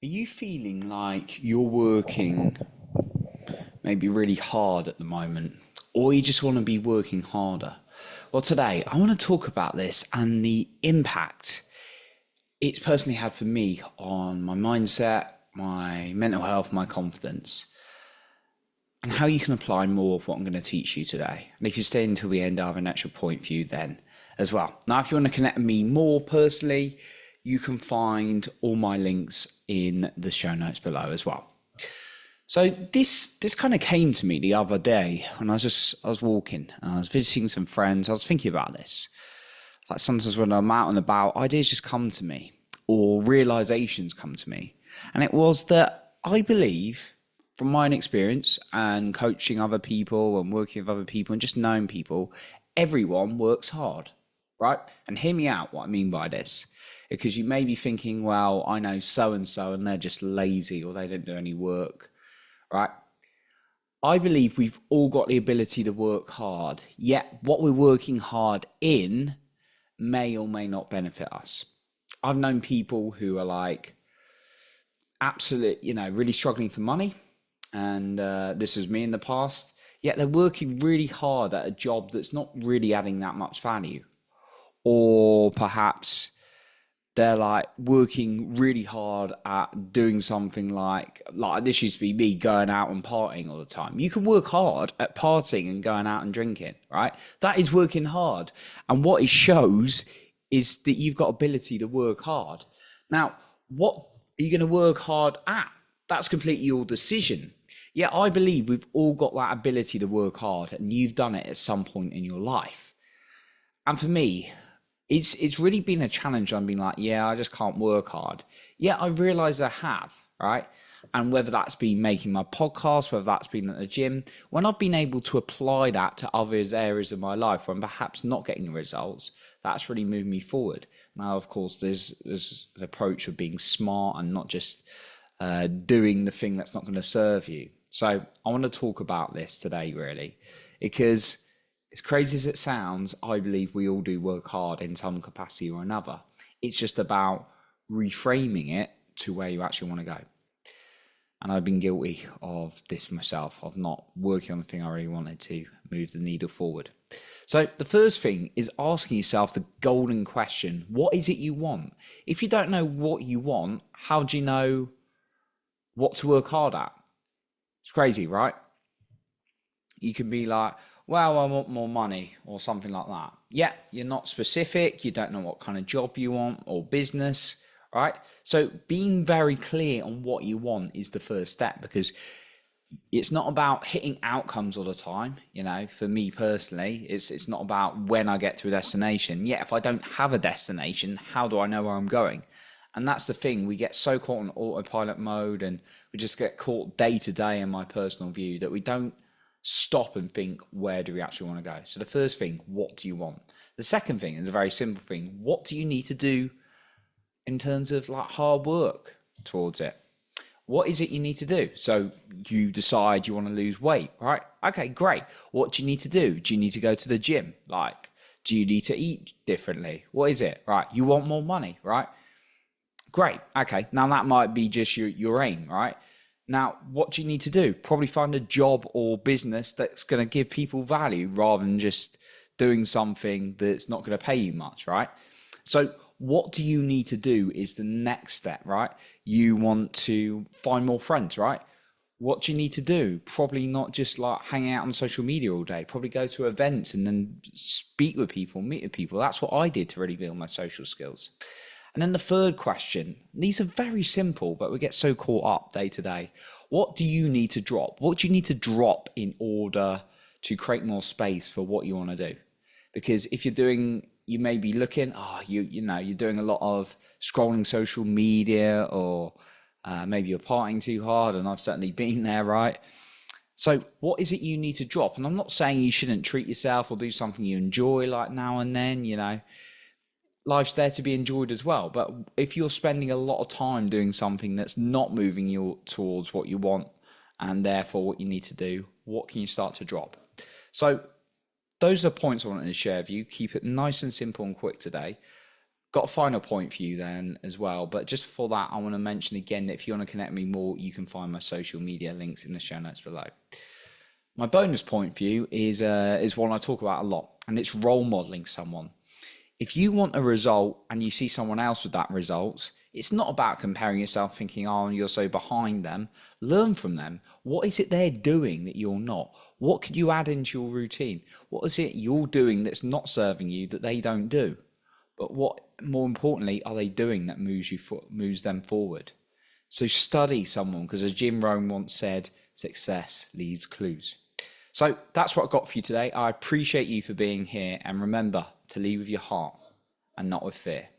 Are you feeling like you're working maybe really hard at the moment, or you just want to be working harder? Well, today I want to talk about this and the impact it's personally had for me on my mindset, my mental health, my confidence, and how you can apply more of what I'm going to teach you today. And if you stay until the end, I have an extra point for you then as well. Now, if you want to connect with me more personally, you can find all my links in the show notes below as well. So this kind of came to me the other day when I was walking, I was visiting some friends. I was thinking about this. Like sometimes when I'm out and about, ideas just come to me or realizations come to me. And it was that I believe from my own experience and coaching other people and working with other people and just knowing people, everyone works hard, right? And hear me out what I mean by this. Because you may be thinking, well, I know so and they're just lazy or they don't do any work, right? I believe we've all got the ability to work hard, yet what we're working hard in may or may not benefit us. I've known people who are like absolute, really struggling for money. And this was me in the past. Yet they're working really hard at a job that's not really adding that much value. Or perhaps they're like working really hard at doing something like this used to be me going out and partying all the time. You can work hard at partying and going out and drinking, right? That is working hard. And what it shows is that you've got ability to work hard. Now, what are you going to work hard at? That's completely your decision. Yeah, I believe we've all got that ability to work hard, and you've done it at some point in your life. And for me, it's really been a challenge. I've been like, yeah, I just can't work hard. Yeah, I realize I have, right? And whether that's been making my podcast, whether that's been at the gym, when I've been able to apply that to other areas of my life where I'm perhaps not getting the results, that's really moved me forward. Now, of course, there's an approach of being smart and not just doing the thing that's not going to serve you. So I want to talk about this today, really, because as crazy as it sounds, I believe we all do work hard in some capacity or another. It's just about reframing it to where you actually want to go. And I've been guilty of this myself, of not working on the thing I really wanted to move the needle forward. So the first thing is asking yourself the golden question: what is it you want? If you don't know what you want, how do you know what to work hard at? It's crazy, right? You can be like, well, I want more money or something like that. Yeah, you're not specific. You don't know what kind of job you want or business, right? So being very clear on what you want is the first step, because it's not about hitting outcomes all the time. For me personally, it's not about when I get to a destination. Yeah, if I don't have a destination, how do I know where I'm going? And that's the thing. We get so caught in autopilot mode, and we just get caught day to day, in my personal view, that we don't stop and think, where do we actually want to go? So the first thing, what do you want? The second thing is a very simple thing. What do you need to do in terms of like hard work towards it? What is it you need to do? So you decide you want to lose weight, right? Okay, great. What do you need to do? Do you need to go to the gym? Like, do you need to eat differently? What is it? Right. You want more money, right? Great. Okay. Now that might be just your aim, right? Now, what do you need to do? Probably find a job or business that's going to give people value rather than just doing something that's not going to pay you much, right? So what do you need to do is the next step, right? You want to find more friends, right? What do you need to do? Probably not just like hang out on social media all day. Probably go to events and then speak with people, meet with people. That's what I did to really build my social skills. And then the third question, these are very simple, but we get so caught up day to day. What do you need to drop? What do you need to drop in order to create more space for what you want to do? Because if you may be looking, you're doing a lot of scrolling social media, or maybe you're partying too hard, and I've certainly been there, right? So what is it you need to drop? And I'm not saying you shouldn't treat yourself or do something you enjoy like now and then, life's there to be enjoyed as well. But if you're spending a lot of time doing something that's not moving you towards what you want, and therefore what you need to do, what can you start to drop? So those are the points I wanted to share with you. Keep it nice and simple and quick today. Got a final point for you then as well, but just for that, I want to mention again that if you want to connect with me more, you can find my social media links in the show notes below. My bonus point for you is one I talk about a lot, and it's role modeling someone. If you want a result and you see someone else with that result, it's not about comparing yourself thinking, oh, you're so behind them. Learn from them. What is it they're doing that you're not? What could you add into your routine? What is it you're doing that's not serving you that they don't do? But what, more importantly, are they doing that moves them forward? So study someone, because as Jim Rohn once said, success leaves clues. So that's what I got for you today. I appreciate you for being here, and remember to lead with your heart and not with fear.